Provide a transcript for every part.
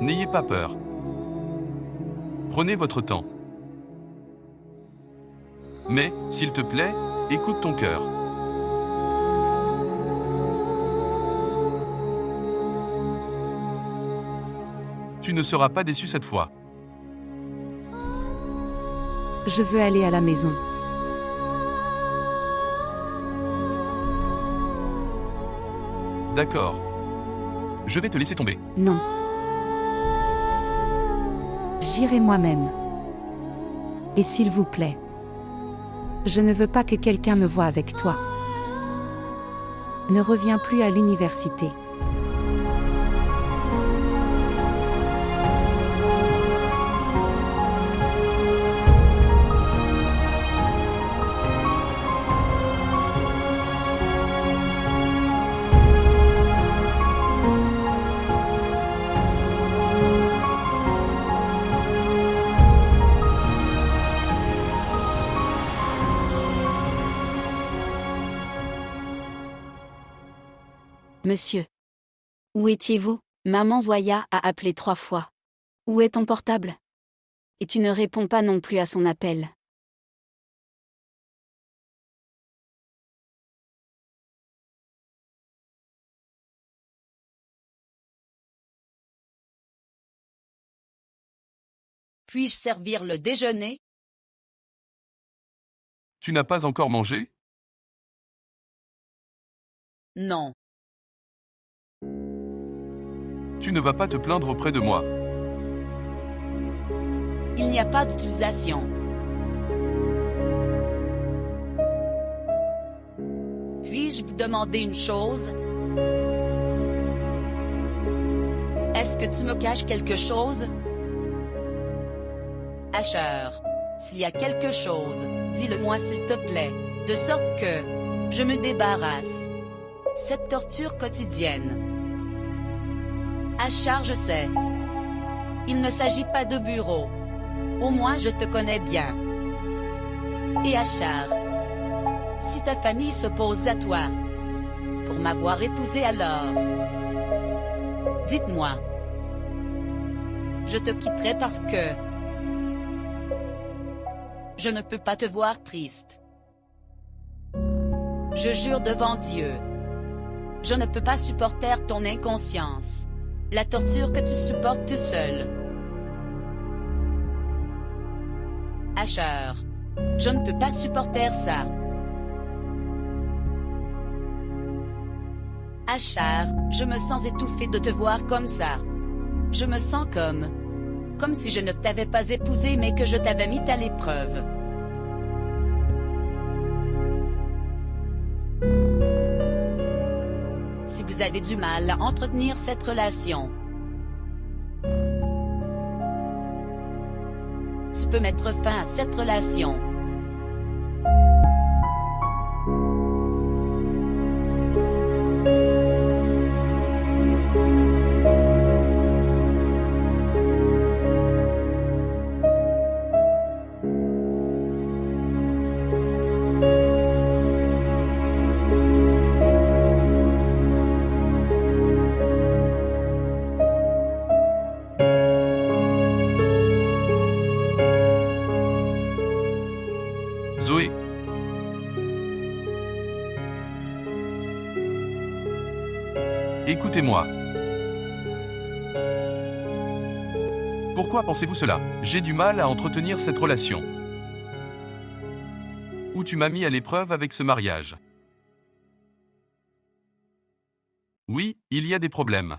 N'ayez pas peur. Prenez votre temps. Mais, s'il te plaît, écoute ton cœur. Tu ne seras pas déçu cette fois. Je veux aller à la maison. D'accord. Je vais te laisser tomber. Non. J'irai moi-même. Et s'il vous plaît, je ne veux pas que quelqu'un me voie avec toi. Ne reviens plus à l'université. Monsieur. Où étiez-vous? Maman Zoya a appelé 3 fois. Où est ton portable? Et tu ne réponds pas non plus à son appel. Puis-je servir le déjeuner? Tu n'as pas encore mangé? Non. Tu ne vas pas te plaindre auprès de moi. Il n'y a pas d'utilisation. Puis-je vous demander une chose? Est-ce que tu me caches quelque chose? Asher, s'il y a quelque chose, dis-le-moi s'il te plaît, de sorte que je me débarrasse. Cette torture quotidienne. Asher, je sais. Il ne s'agit pas de bureau. Au moins je te connais bien. Et Asher, si ta famille s'oppose à toi, pour m'avoir épousé alors, dites-moi. Je te quitterai parce que je ne peux pas te voir triste. Je jure devant Dieu. Je ne peux pas supporter ton inconscience. La torture que tu supportes tout seul. Asher. Je ne peux pas supporter ça. Asher, je me sens étouffée de te voir comme ça. Je me sens comme si je ne t'avais pas épousé mais que je t'avais mis à l'épreuve. Si vous avez du mal à entretenir cette relation, tu peux mettre fin à cette relation. Zoé. Écoutez-moi. Pourquoi pensez-vous cela? J'ai du mal à entretenir cette relation. Où tu m'as mis à l'épreuve avec ce mariage. Oui, il y a des problèmes.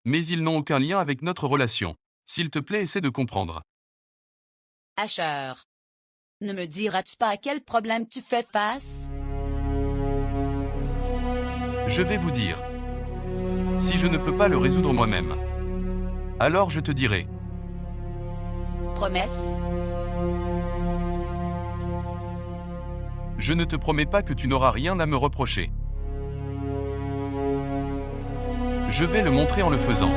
Mais ils n'ont aucun lien avec notre relation. S'il te plaît, essaie de comprendre. Asher. Ne me diras-tu pas à quel problème tu fais face? Je vais vous dire. Si je ne peux pas le résoudre moi-même, alors je te dirai. Promesse? Je ne te promets pas que tu n'auras rien à me reprocher. Je vais le montrer en le faisant.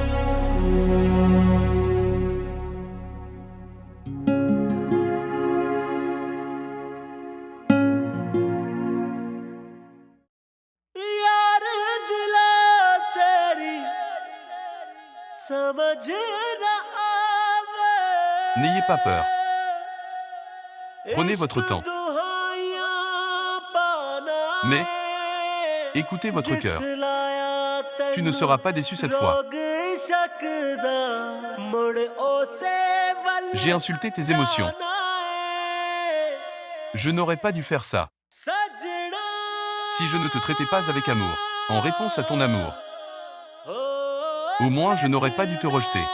N'ayez pas peur. Prenez votre temps. Mais écoutez votre cœur. Tu ne seras pas déçu cette fois. J'ai insulté tes émotions. Je n'aurais pas dû faire ça. Si je ne te traitais pas avec amour, en réponse à ton amour, au moins je n'aurais pas dû te rejeter.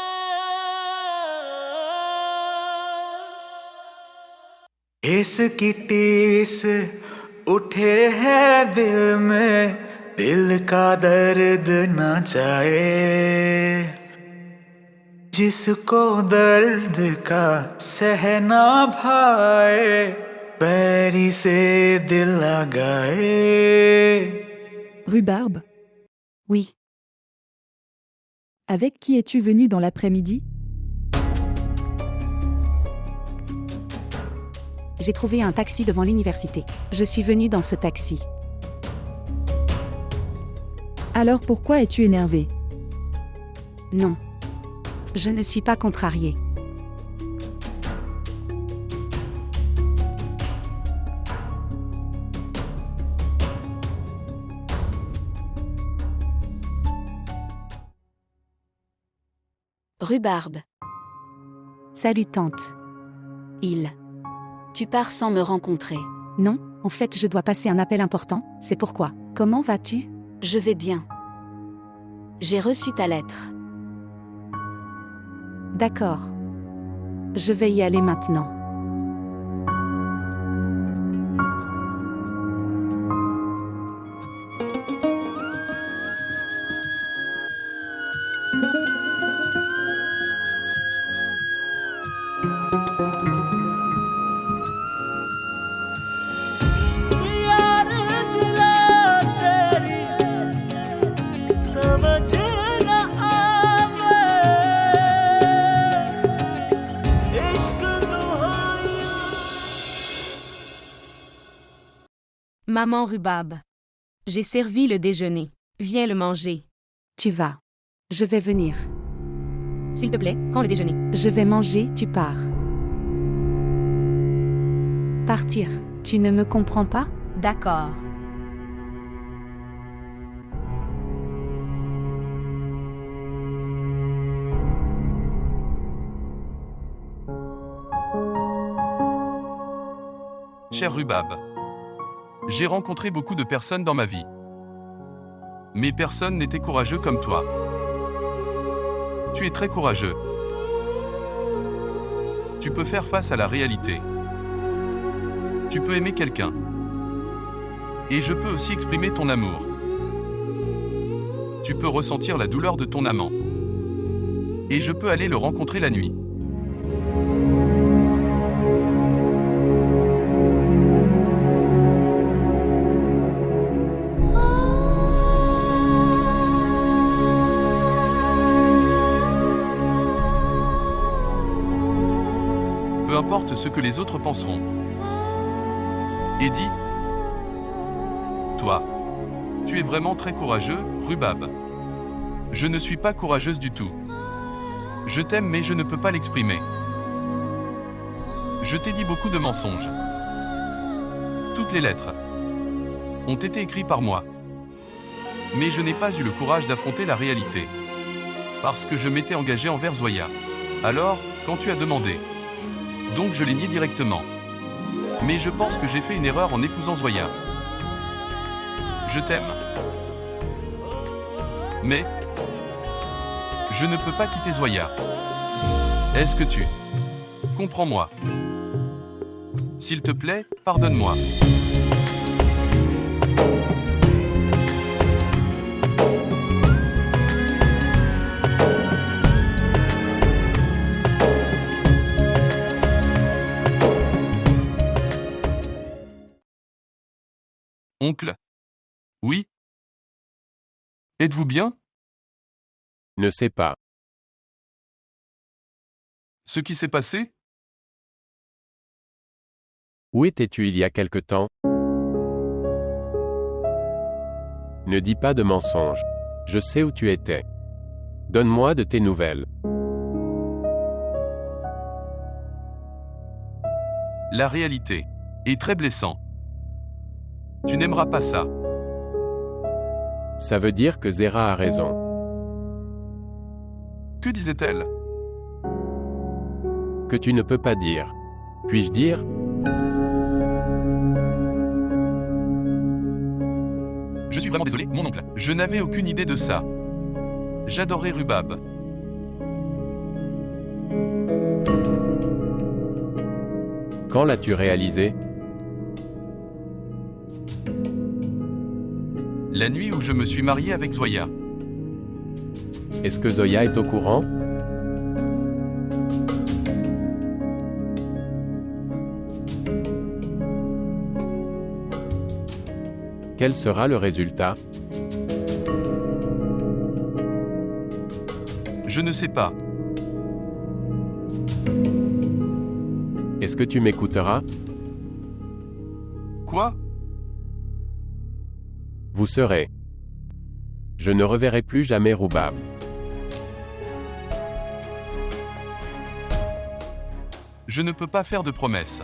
इसकी टीस उठे है दिल में दिल का दर्द न जाए जिसको दर्द का सहना भाए पैरी से दिल लगाए. Rhubarbe, Oui, avec qui es-tu venu dans l'après-midi? j'ai trouvé un taxi devant l'université. Je suis venue dans ce taxi. Alors pourquoi es-tu énervé? Non. Je ne suis pas contrariée. Rhubarbe. Salut tante. Tu pars sans me rencontrer. Non, en fait je dois passer un appel important, c'est pourquoi. Comment vas-tu? Je vais bien. J'ai reçu ta lettre. D'accord. Je vais y aller maintenant. Maman Rhubarbe. J'ai servi le déjeuner. Viens le manger. Tu vas. Je vais venir. S'il te plaît, prends le déjeuner. Je vais manger, tu pars. Partir. Tu ne me comprends pas? D'accord. Cher Rhubarbe, j'ai rencontré beaucoup de personnes dans ma vie. Mais personne n'était courageux comme toi. Tu es très courageux. Tu peux faire face à la réalité. Tu peux aimer quelqu'un. Et je peux aussi exprimer ton amour. Tu peux ressentir la douleur de ton amant. Et je peux aller le rencontrer la nuit. Peu importe ce que les autres penseront. Et dis, toi, tu es vraiment très courageux, Rhubarbe. Je ne suis pas courageuse du tout. Je t'aime mais je ne peux pas l'exprimer. Je t'ai dit beaucoup de mensonges. Toutes les lettres ont été écrites par moi. Mais je n'ai pas eu le courage d'affronter la réalité. Parce que je m'étais engagé envers Zoya. Alors, quand tu as demandé, donc je l'ai nié directement. Mais je pense que j'ai fait une erreur en épousant Zoya. Je t'aime. Mais je ne peux pas quitter Zoya. Est-ce que tu comprends-moi? S'il te plaît, pardonne-moi. Oncle? Oui? Êtes-vous bien? Ne sais pas. Ce qui s'est passé? Où étais-tu il y a quelque temps? Ne dis pas de mensonges. Je sais où tu étais. Donne-moi de tes nouvelles. La réalité est très blessant. Tu n'aimeras pas ça. Ça veut dire que Zera a raison. Que disait-elle? Que tu ne peux pas dire. Puis-je dire? Je suis vraiment désolé, mon oncle. Je n'avais aucune idée de ça. J'adorais Rubab. Quand l'as-tu réalisé? La nuit où je me suis marié avec Zoya. Est-ce que Zoya est au courant? Quel sera le résultat? Je ne sais pas. Est-ce que tu m'écouteras? Quoi? Vous serez. Je ne reverrai plus jamais Rubab. Je ne peux pas faire de promesses.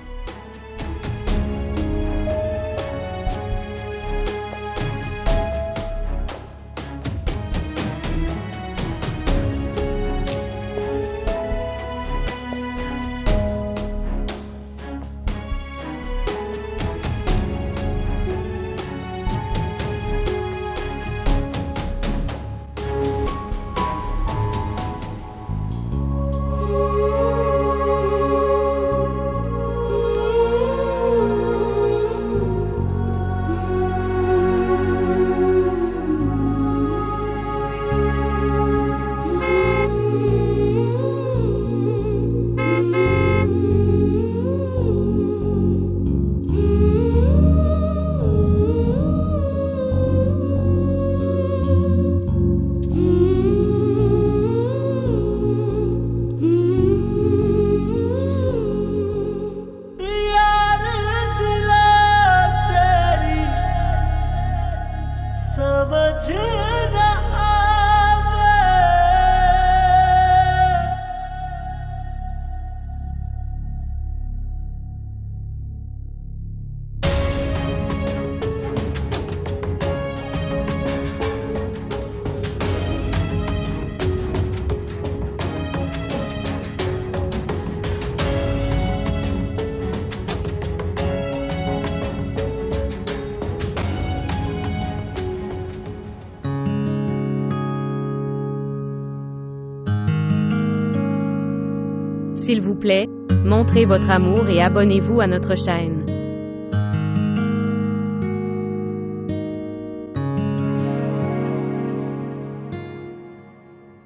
S'il vous plaît, montrez votre amour et abonnez-vous à notre chaîne.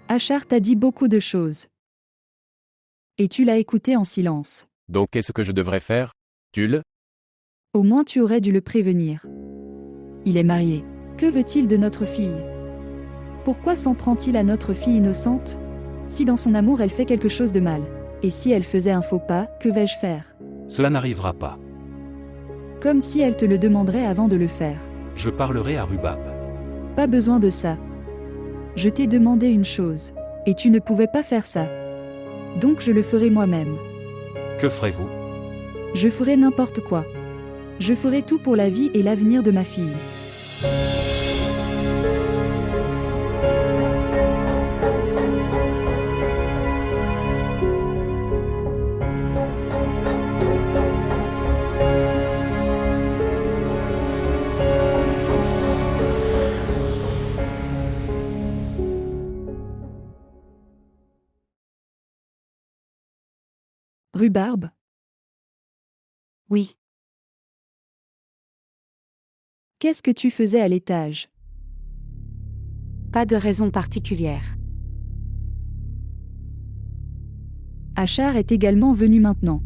Ashar t'a dit beaucoup de choses. Et tu l'as écouté en silence. Donc qu'est-ce que je devrais faire? Tulle? Au moins tu aurais dû le prévenir. Il est marié. Que veut-il de notre fille? Pourquoi s'en prend-il à notre fille innocente? Si dans son amour elle fait quelque chose de mal, et si elle faisait un faux pas, que vais-je faire? Cela n'arrivera pas. Comme si elle te le demanderait avant de le faire. Je parlerai à Rubab. Pas besoin de ça. Je t'ai demandé une chose, et tu ne pouvais pas faire ça. Donc je le ferai moi-même. Que ferez-vous? Je ferai n'importe quoi. Je ferai tout pour la vie et l'avenir de ma fille. Rhubarbe? Oui, Qu'est-ce que tu faisais à l'étage? pas de raison particulière. Ashar est également venu maintenant.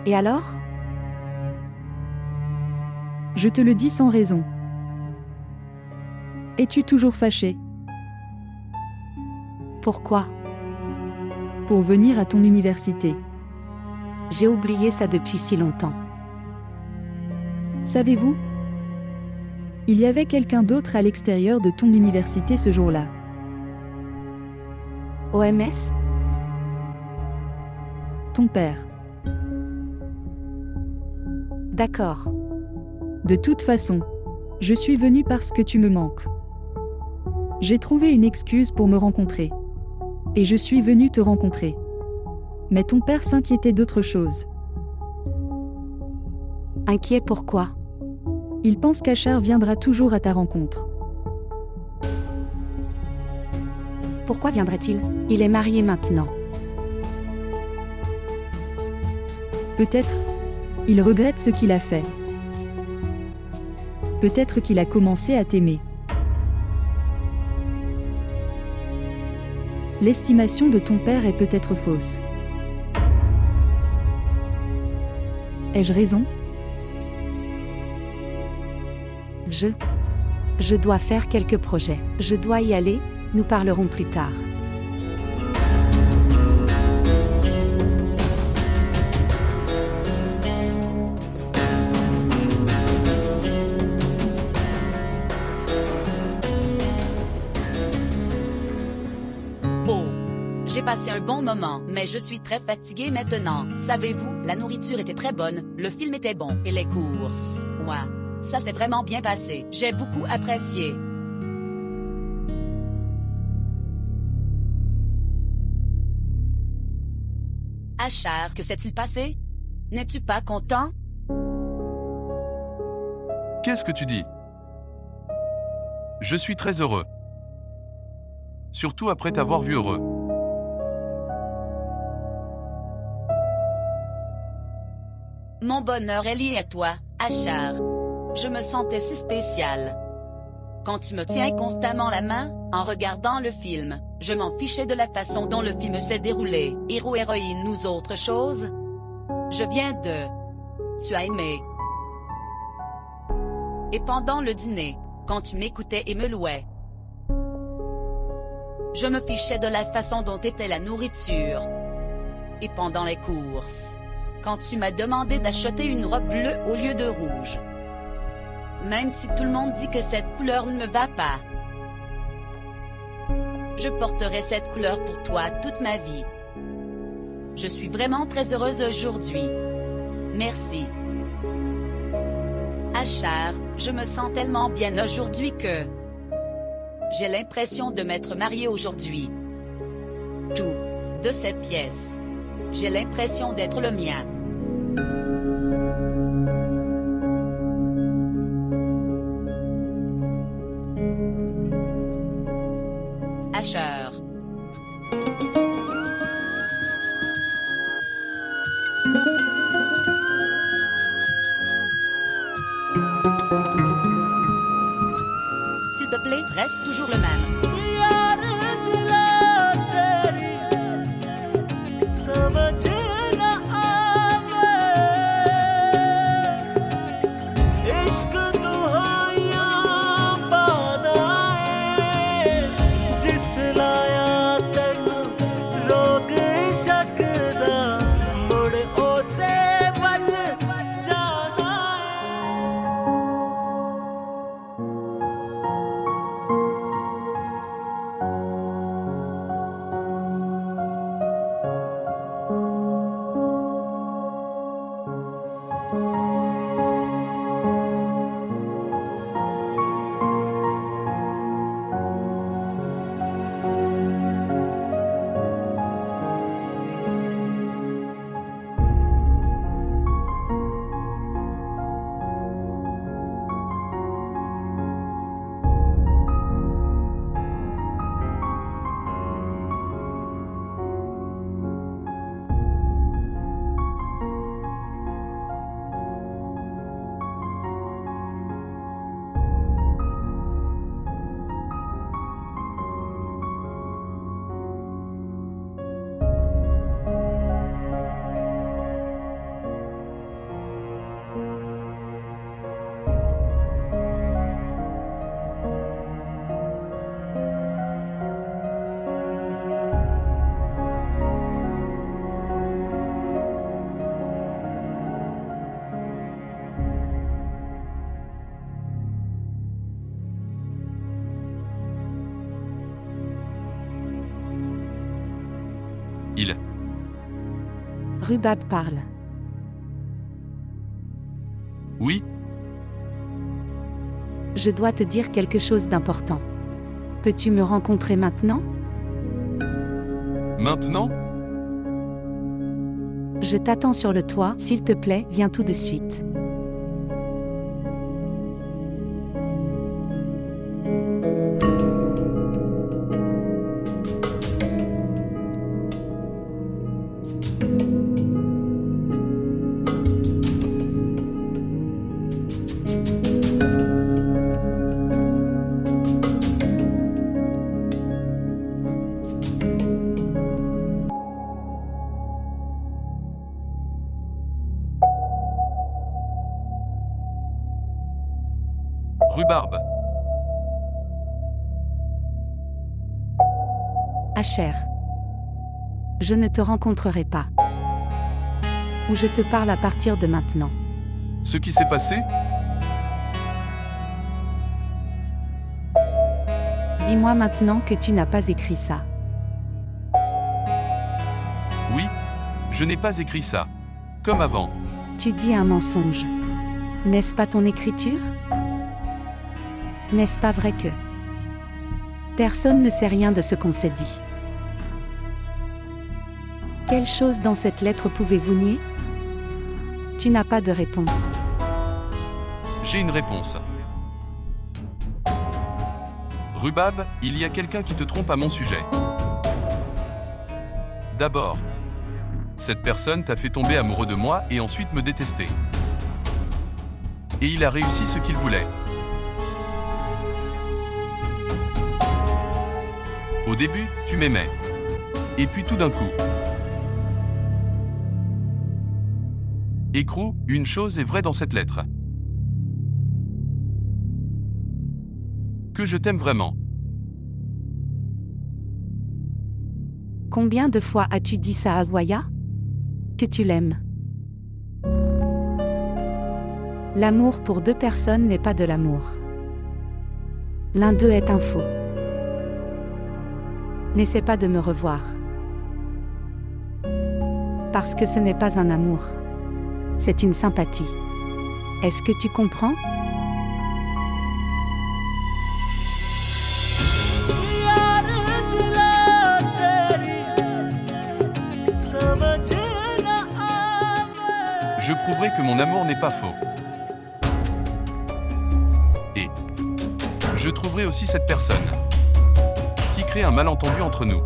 Et alors? Je te le dis sans raison. Es-tu toujours fâché? Pourquoi? Pour venir à ton université. J'ai oublié ça depuis si longtemps. Savez-vous? Il y avait quelqu'un d'autre à l'extérieur de ton université ce jour-là. OMS? Ton père. D'accord. De toute façon, je suis venue parce que tu me manques. J'ai trouvé une excuse pour me rencontrer. Et je suis venue te rencontrer. Mais ton père s'inquiétait d'autre chose. Inquiet pourquoi? Il pense qu'Achar viendra toujours à ta rencontre. Pourquoi viendrait-il? Il est marié maintenant. Peut-être, il regrette ce qu'il a fait. Peut-être qu'il a commencé à t'aimer. L'estimation de ton père est peut-être fausse. Ai-je raison? Je dois faire quelques projets. Je dois y aller, nous parlerons plus tard. Oh, j'ai passé un bon moment, mais je suis très fatiguée maintenant. Savez-vous, la nourriture était très bonne, le film était bon, et les courses, ouais. Ça s'est vraiment bien passé. J'ai beaucoup apprécié. Achar, que s'est-il passé? N'es-tu pas content? Qu'est-ce que tu dis? Je suis très heureux. Surtout après t'avoir vu heureux. Mon bonheur est lié à toi, Achar. Je me sentais si spécial. Quand tu me tiens constamment la main, en regardant le film, je m'en fichais de la façon dont le film s'est déroulé, héros-héroïne ou autre chose. Je viens de... Tu as aimé. Et pendant le dîner, quand tu m'écoutais et me louais, je me fichais de la façon dont était la nourriture. Et pendant les courses, quand tu m'as demandé d'acheter une robe bleue au lieu de rouge. Même si tout le monde dit que cette couleur ne me va pas. Je porterai cette couleur pour toi toute ma vie. Je suis vraiment très heureuse aujourd'hui. Merci. Achar, je me sens tellement bien aujourd'hui que... j'ai l'impression de m'être mariée aujourd'hui. Tout, de cette pièce. J'ai l'impression d'être le mien. Achar. S'il te plaît, reste toujours le même. Rubab parle. Oui, Je dois te dire quelque chose d'important. Peux-tu me rencontrer maintenant? maintenant? Je t'attends sur le toit, s'il te plaît, viens tout de suite. Rhubarbe. Asher. Je ne te rencontrerai pas. Ou je te parle à partir de maintenant. Ce qui s'est passé? Dis-moi maintenant que tu n'as pas écrit ça. Oui, je n'ai pas écrit ça. Comme avant. Tu dis un mensonge. N'est-ce pas ton écriture? N'est-ce pas vrai que personne ne sait rien de ce qu'on s'est dit? Quelle chose dans cette lettre pouvez-vous nier? Tu n'as pas de réponse. J'ai une réponse. Rubab, il y a quelqu'un qui te trompe à mon sujet. D'abord, cette personne t'a fait tomber amoureux de moi et ensuite me détester. Et il a réussi ce qu'il voulait. Au début, tu m'aimais. Et puis tout d'un coup. Écrou, une chose est vraie dans cette lettre. Que je t'aime vraiment. Combien de fois as-tu dit ça à Zoya? Que tu l'aimes. L'amour pour deux personnes n'est pas de l'amour. L'un d'eux est un faux. N'essaie pas de me revoir. Parce que ce n'est pas un amour. C'est une sympathie. Est-ce que tu comprends? Je prouverai que mon amour n'est pas faux. Et je trouverai aussi cette personne qui crée un malentendu entre nous.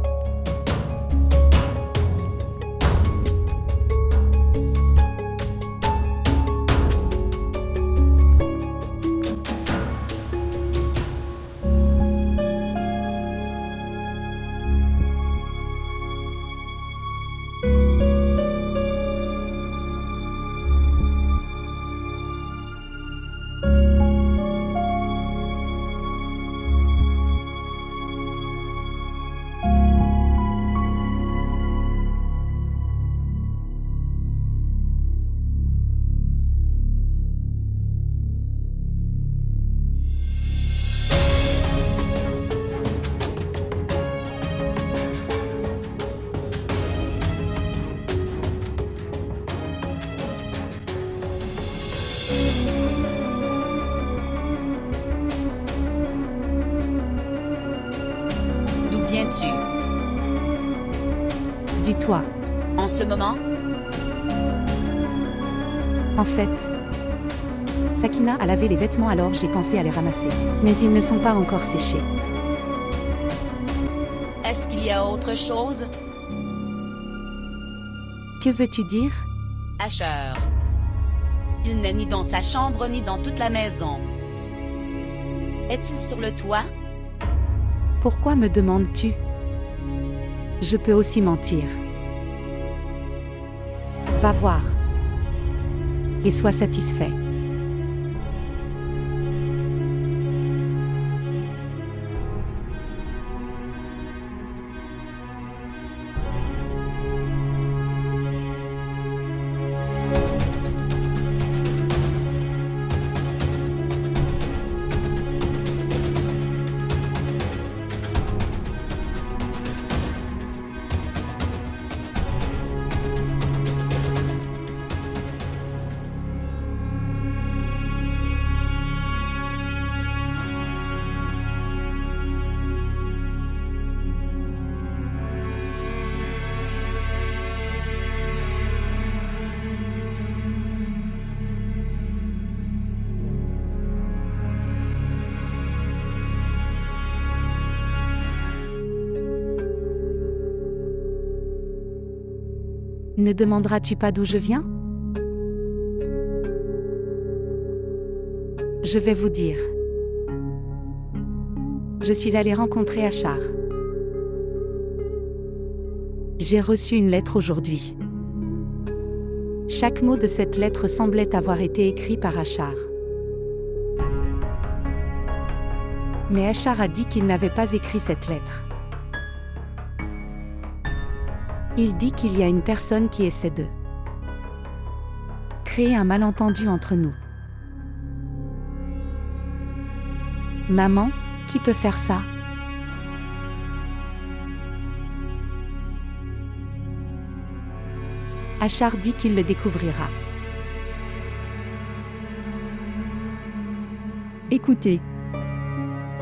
D'où viens-tu? Du toit. En ce moment? En fait, Sakina a lavé les vêtements, alors j'ai pensé à les ramasser. Mais ils ne sont pas encore séchés. Est-ce qu'il y a autre chose? Que veux-tu dire? Asher. Il n'est ni dans sa chambre ni dans toute la maison. Est-il sur le toit? Pourquoi me demandes-tu? Je peux aussi mentir. Va voir. Et sois satisfait. Ne demanderas-tu pas d'où je viens? Je vais vous dire. Je suis allée rencontrer Achar. J'ai reçu une lettre aujourd'hui. Chaque mot de cette lettre semblait avoir été écrit par Achar. Mais Achar a dit qu'il n'avait pas écrit cette lettre. Il dit qu'il y a une personne qui essaie de créer un malentendu entre nous. Maman, qui peut faire ça? Achar dit qu'il le découvrira. Écoutez.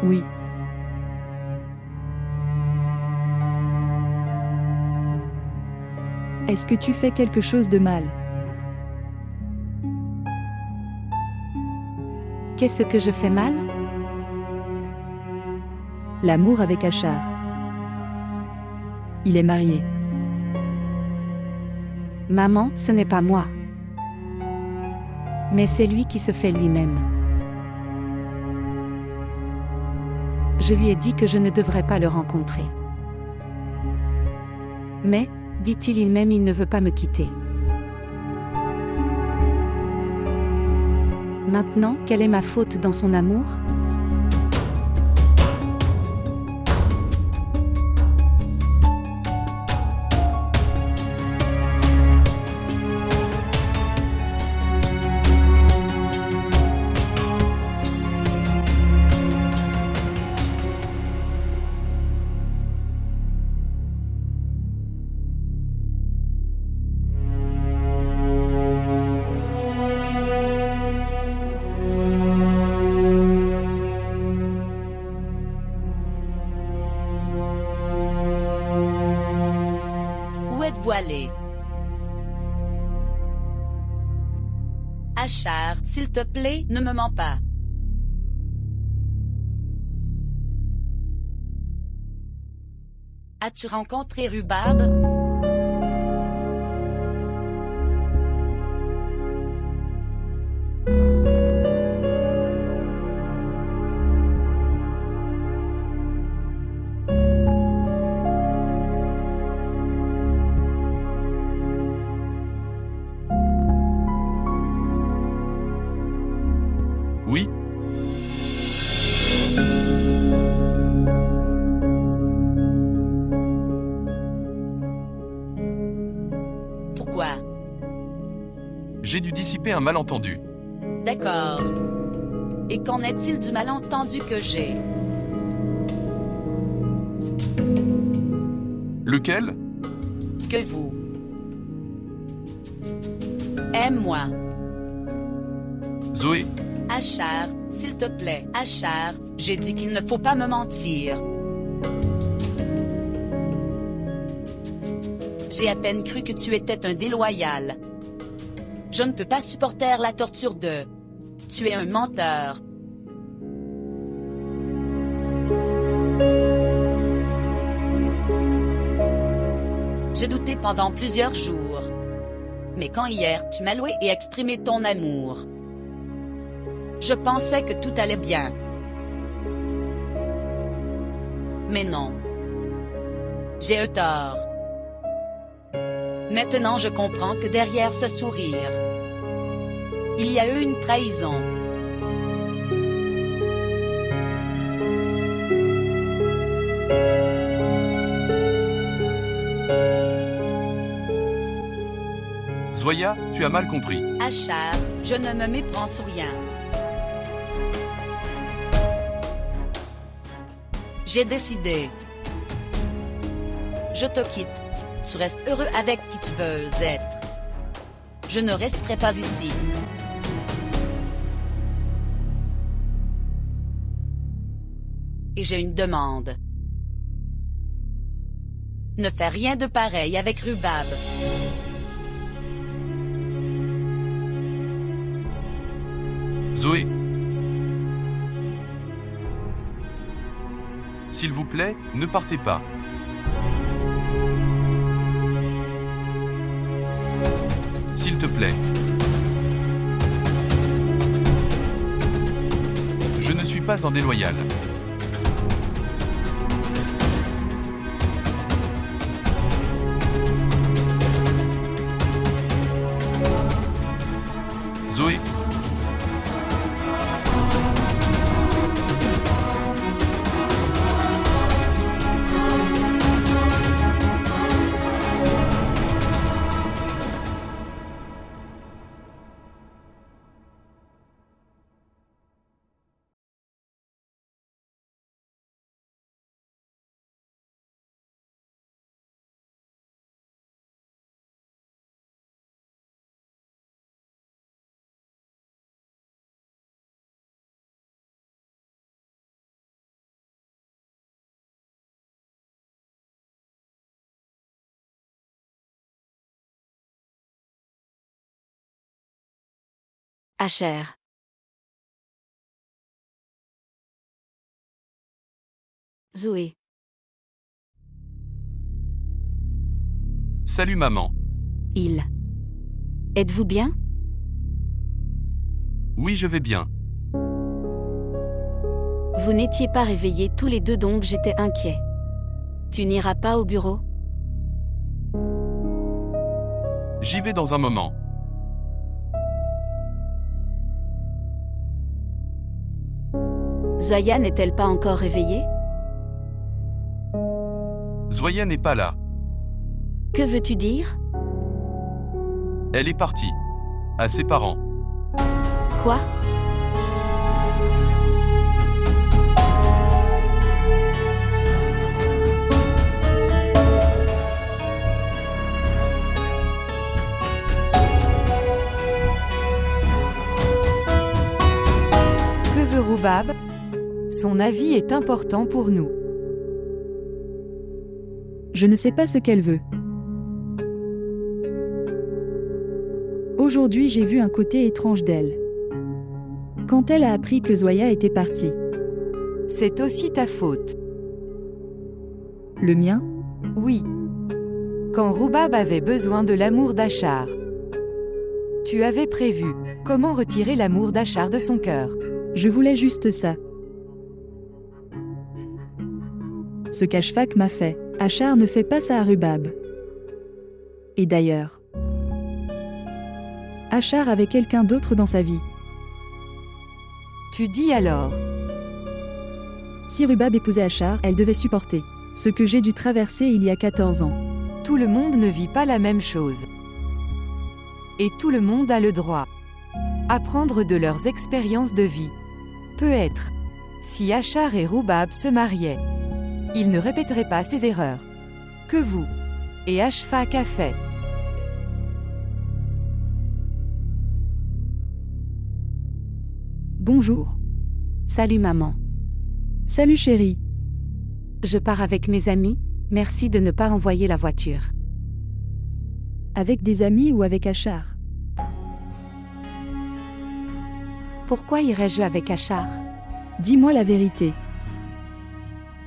Oui. Est-ce que tu fais quelque chose de mal? Qu'est-ce que je fais mal? L'amour avec Achar. Il est marié. Maman, ce n'est pas moi. Mais c'est lui qui se fait lui-même. Je lui ai dit que je ne devrais pas le rencontrer. Mais, dit-il, il ne veut pas me quitter. Maintenant, quelle est ma faute dans son amour? Où êtes-vous allé? Achar, s'il te plaît, ne me mens pas. As-tu rencontré Rubab? Oui. Pourquoi? J'ai dû dissiper un malentendu. D'accord. Et qu'en est-il du malentendu que j'ai? Lequel? Que vous aime-moi. Zoé, Achar, s'il te plaît. Achar, j'ai dit qu'il ne faut pas me mentir. J'ai à peine cru que tu étais un déloyal. Je ne peux pas supporter la torture de... Tu es un menteur. J'ai douté pendant plusieurs jours. Mais quand hier tu m'as loué et exprimé ton amour, je pensais que tout allait bien. Mais non. J'ai eu tort. Maintenant je comprends que derrière ce sourire, il y a eu une trahison. Zoya, tu as mal compris. Achar, je ne me méprends sur rien. J'ai décidé. Je te quitte. Tu restes heureux avec qui tu veux être. Je ne resterai pas ici. Et j'ai une demande. Ne fais rien de pareil avec Rubab. Zoé. S'il vous plaît, ne partez pas. S'il te plaît. Je ne suis pas un déloyal. Zoé. Asher. Zoé. Salut maman. Il. Êtes-vous bien? Oui, je vais bien. Vous n'étiez pas réveillés tous les deux donc j'étais inquiet. Tu n'iras pas au bureau? J'y vais dans un moment. Zoya n'est-elle pas encore réveillée? Zoya n'est pas là. Que veux-tu dire? Elle est partie. À ses parents. Quoi? Que veut Roubab? Son avis est important pour nous. Je ne sais pas ce qu'elle veut. Aujourd'hui, j'ai vu un côté étrange d'elle. Quand elle a appris que Zoya était partie. C'est aussi ta faute. Le mien? Oui. Quand Roubab avait besoin de l'amour d'Achar. Tu avais prévu comment retirer l'amour d'Achar de son cœur. Je voulais juste ça. Ce qu'Ashfaq m'a fait, Achar ne fait pas ça à Rubab. Et d'ailleurs, Achar avait quelqu'un d'autre dans sa vie. Tu dis alors. Si Rubab épousait Achar, elle devait supporter ce que j'ai dû traverser il y a 14 ans. Tout le monde ne vit pas la même chose. Et tout le monde a le droit. Apprendre de leurs expériences de vie. Peut-être. Si Achar et Roubab se mariaient, ils ne répéteraient pas ces erreurs. Que vous et Ashfaq a fait. Bonjour. Salut maman. Salut chérie. Je pars avec mes amis, merci de ne pas envoyer la voiture. Avec des amis ou avec Achar? Pourquoi irais-je avec Achar? Dis-moi la vérité.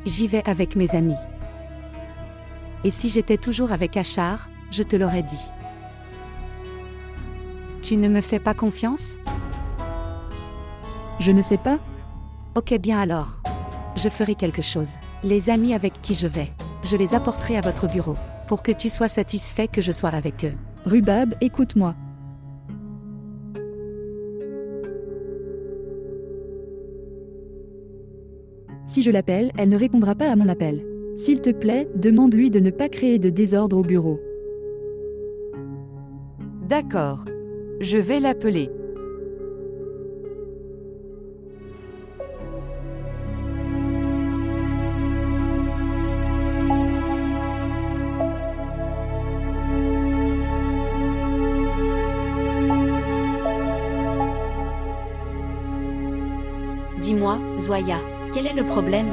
J'y vais avec mes amis. Et si j'étais toujours avec Achar, je te l'aurais dit. Tu ne me fais pas confiance? Je ne sais pas. Ok bien alors. Je ferai quelque chose. Les amis avec qui je vais, je les apporterai à votre bureau, pour que tu sois satisfait que je sois avec eux. Rubab, écoute-moi. Si je l'appelle, elle ne répondra pas à mon appel. S'il te plaît, demande-lui de ne pas créer de désordre au bureau. D'accord. Je vais l'appeler. Dis-moi, Zoya, quel est le problème?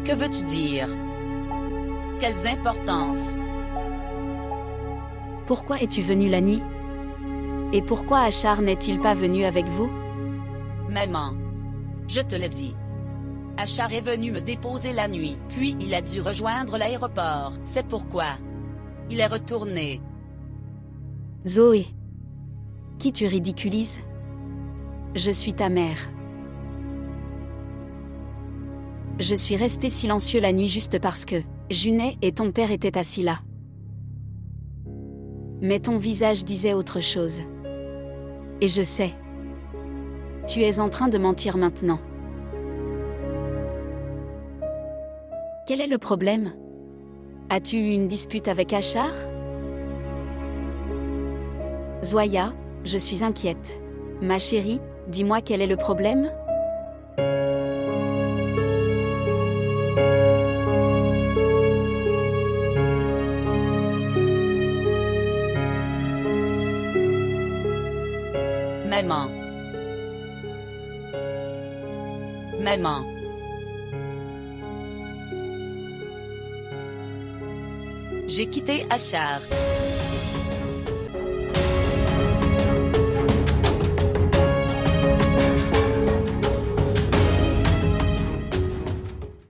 Que veux-tu dire? Quelles importances? Pourquoi es-tu venu la nuit? Et pourquoi Achar n'est-il pas venu avec vous? Maman, je te l'ai dit. Achar est venu me déposer la nuit, puis il a dû rejoindre l'aéroport. C'est pourquoi il est retourné. Zoé. Qui tu ridiculises? Je suis ta mère. Je suis resté silencieux la nuit juste parce que Junet et ton père étaient assis là. Mais ton visage disait autre chose. Et je sais. Tu es en train de mentir maintenant. Quel est le problème? As-tu eu une dispute avec Achar? Zoya, je suis inquiète. Ma chérie, dis-moi quel est le problème? Maman. Maman. J'ai quitté Achar.